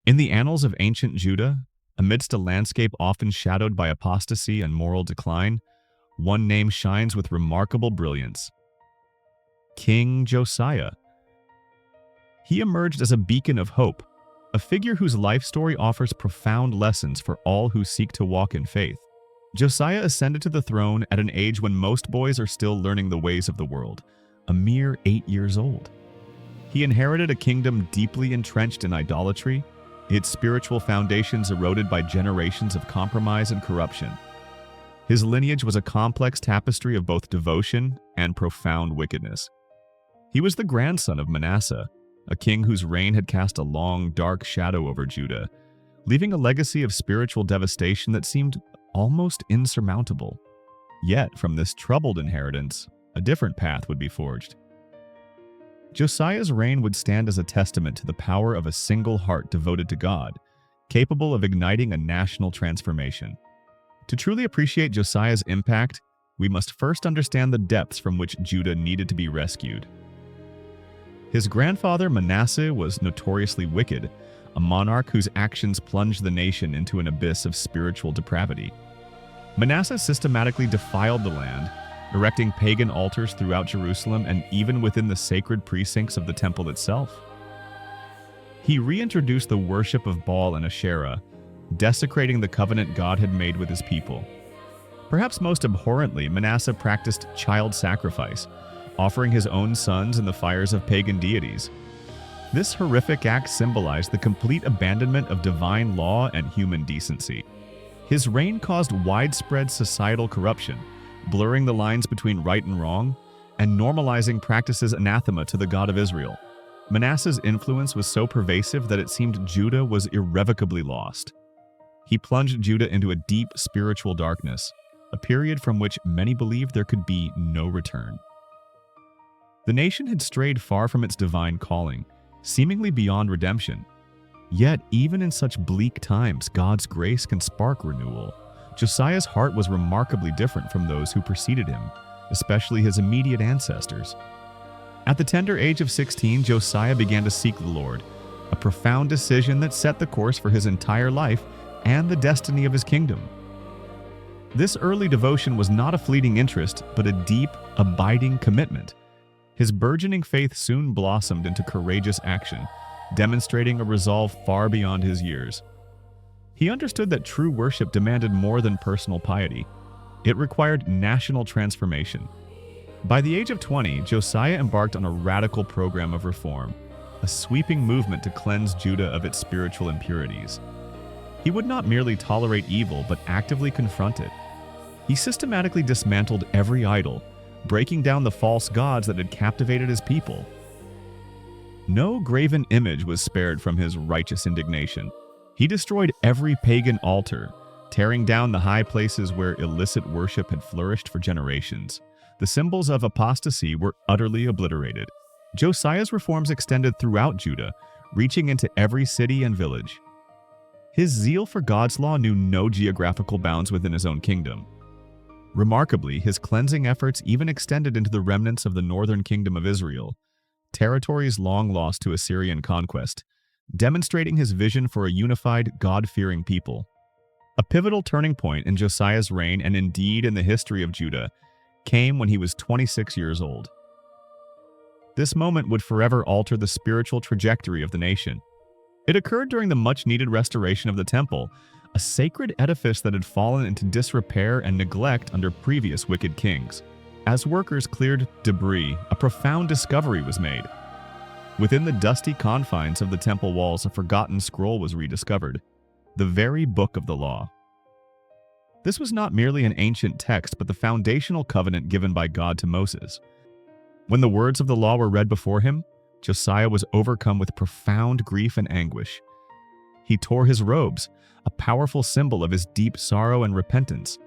In the annals of ancient Judah, amidst a landscape often shadowed by apostasy and moral decline, one name shines with remarkable brilliance: King Josiah. He emerged as a beacon of hope, a figure whose life story offers profound lessons for all who seek to walk in faith. Josiah ascended to the throne at an age when most boys are still learning the ways of the world, a mere 8 years old. He inherited a kingdom deeply entrenched in idolatry, its spiritual foundations eroded by generations of compromise and corruption. His lineage was a complex tapestry of both devotion and profound wickedness. He was the grandson of Manasseh, a king whose reign had cast a long, dark shadow over Judah, leaving a legacy of spiritual devastation that seemed almost insurmountable. Yet, from this troubled inheritance, a different path would be forged. Josiah's reign would stand as a testament to the power of a single heart devoted to God, capable of igniting a national transformation. To truly appreciate Josiah's impact, we must first understand the depths from which Judah needed to be rescued. His grandfather Manasseh was notoriously wicked, a monarch whose actions plunged the nation into an abyss of spiritual depravity. Manasseh systematically defiled the land, erecting pagan altars throughout Jerusalem and even within the sacred precincts of the temple itself. He reintroduced the worship of Baal and Asherah, desecrating the covenant God had made with his people. Perhaps most abhorrently, Manasseh practiced child sacrifice, offering his own sons in the fires of pagan deities. This horrific act symbolized the complete abandonment of divine law and human decency. His reign caused widespread societal corruption, blurring the lines between right and wrong, and normalizing practices anathema to the God of Israel. Manasseh's influence was so pervasive that it seemed Judah was irrevocably lost. He plunged Judah into a deep spiritual darkness, a period from which many believed there could be no return. The nation had strayed far from its divine calling, seemingly beyond redemption. Yet, even in such bleak times, God's grace can spark renewal. Josiah's heart was remarkably different from those who preceded him, especially his immediate ancestors. At the tender age of 16, Josiah began to seek the Lord, a profound decision that set the course for his entire life and the destiny of his kingdom. This early devotion was not a fleeting interest, but a deep, abiding commitment. His burgeoning faith soon blossomed into courageous action, demonstrating a resolve far beyond his years. He understood that true worship demanded more than personal piety. It required national transformation. By the age of 20, Josiah embarked on a radical program of reform, a sweeping movement to cleanse Judah of its spiritual impurities. He would not merely tolerate evil, but actively confront it. He systematically dismantled every idol, breaking down the false gods that had captivated his people. No graven image was spared from his righteous indignation. He destroyed every pagan altar, tearing down the high places where illicit worship had flourished for generations. The symbols of apostasy were utterly obliterated. Josiah's reforms extended throughout Judah, reaching into every city and village. His zeal for God's law knew no geographical bounds within his own kingdom. Remarkably, his cleansing efforts even extended into the remnants of the northern kingdom of Israel, territories long lost to Assyrian conquest, demonstrating his vision for a unified, God-fearing people. A pivotal turning point in Josiah's reign, and indeed in the history of Judah, came when he was 26 years old. This moment would forever alter the spiritual trajectory of the nation. It occurred during the much-needed restoration of the temple, a sacred edifice that had fallen into disrepair and neglect under previous wicked kings. As workers cleared debris, a profound discovery was made. Within the dusty confines of the temple walls, a forgotten scroll was rediscovered, the very book of the law. This was not merely an ancient text, but the foundational covenant given by God to Moses. When the words of the law were read before him, Josiah was overcome with profound grief and anguish. He tore his robes, a powerful symbol of his deep sorrow and repentance.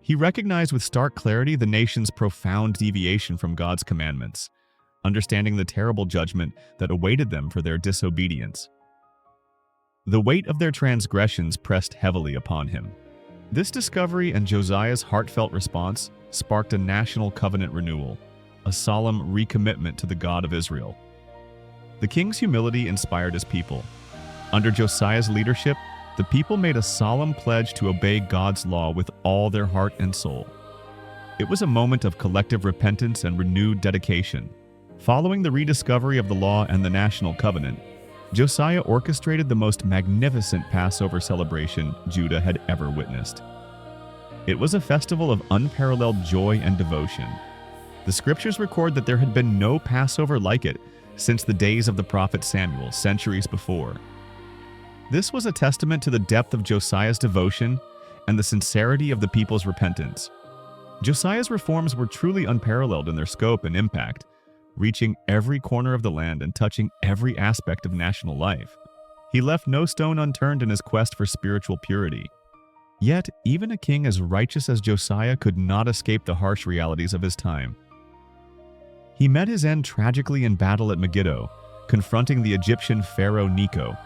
He recognized with stark clarity the nation's profound deviation from God's commandments, understanding the terrible judgment that awaited them for their disobedience. The weight of their transgressions pressed heavily upon him. This discovery and Josiah's heartfelt response sparked a national covenant renewal, a solemn recommitment to the God of Israel. The king's humility inspired his people. Under Josiah's leadership, the people made a solemn pledge to obey God's law with all their heart and soul. It was a moment of collective repentance and renewed dedication. Following the rediscovery of the law and the national covenant, Josiah orchestrated the most magnificent Passover celebration Judah had ever witnessed. It was a festival of unparalleled joy and devotion. The scriptures record that there had been no Passover like it since the days of the prophet Samuel, centuries before. This was a testament to the depth of Josiah's devotion and the sincerity of the people's repentance. Josiah's reforms were truly unparalleled in their scope and impact, reaching every corner of the land and touching every aspect of national life. He left no stone unturned in his quest for spiritual purity. Yet, even a king as righteous as Josiah could not escape the harsh realities of his time. He met his end tragically in battle at Megiddo, confronting the Egyptian pharaoh Necho.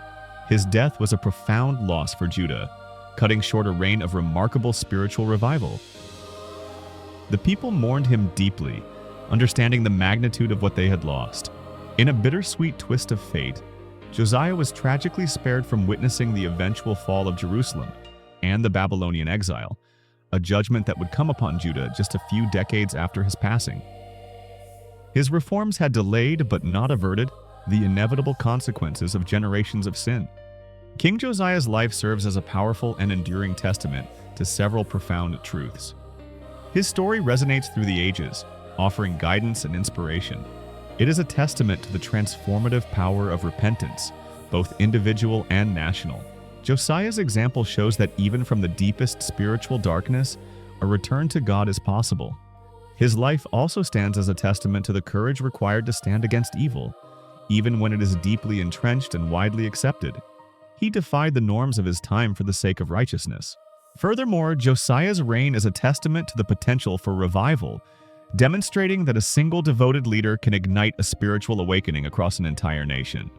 His death was a profound loss for Judah, cutting short a reign of remarkable spiritual revival. The people mourned him deeply, understanding the magnitude of what they had lost. In a bittersweet twist of fate, Josiah was tragically spared from witnessing the eventual fall of Jerusalem and the Babylonian exile, a judgment that would come upon Judah just a few decades after his passing. His reforms had delayed but not averted the inevitable consequences of generations of sin. King Josiah's life serves as a powerful and enduring testament to several profound truths. His story resonates through the ages, offering guidance and inspiration. It is a testament to the transformative power of repentance, both individual and national. Josiah's example shows that even from the deepest spiritual darkness, a return to God is possible. His life also stands as a testament to the courage required to stand against evil, even when it is deeply entrenched and widely accepted. He defied the norms of his time for the sake of righteousness. Furthermore, Josiah's reign is a testament to the potential for revival, demonstrating that a single devoted leader can ignite a spiritual awakening across an entire nation.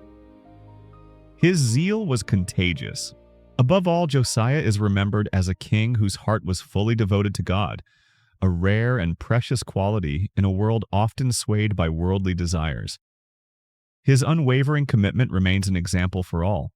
His zeal was contagious. Above all, Josiah is remembered as a king whose heart was fully devoted to God, a rare and precious quality in a world often swayed by worldly desires. His unwavering commitment remains an example for all,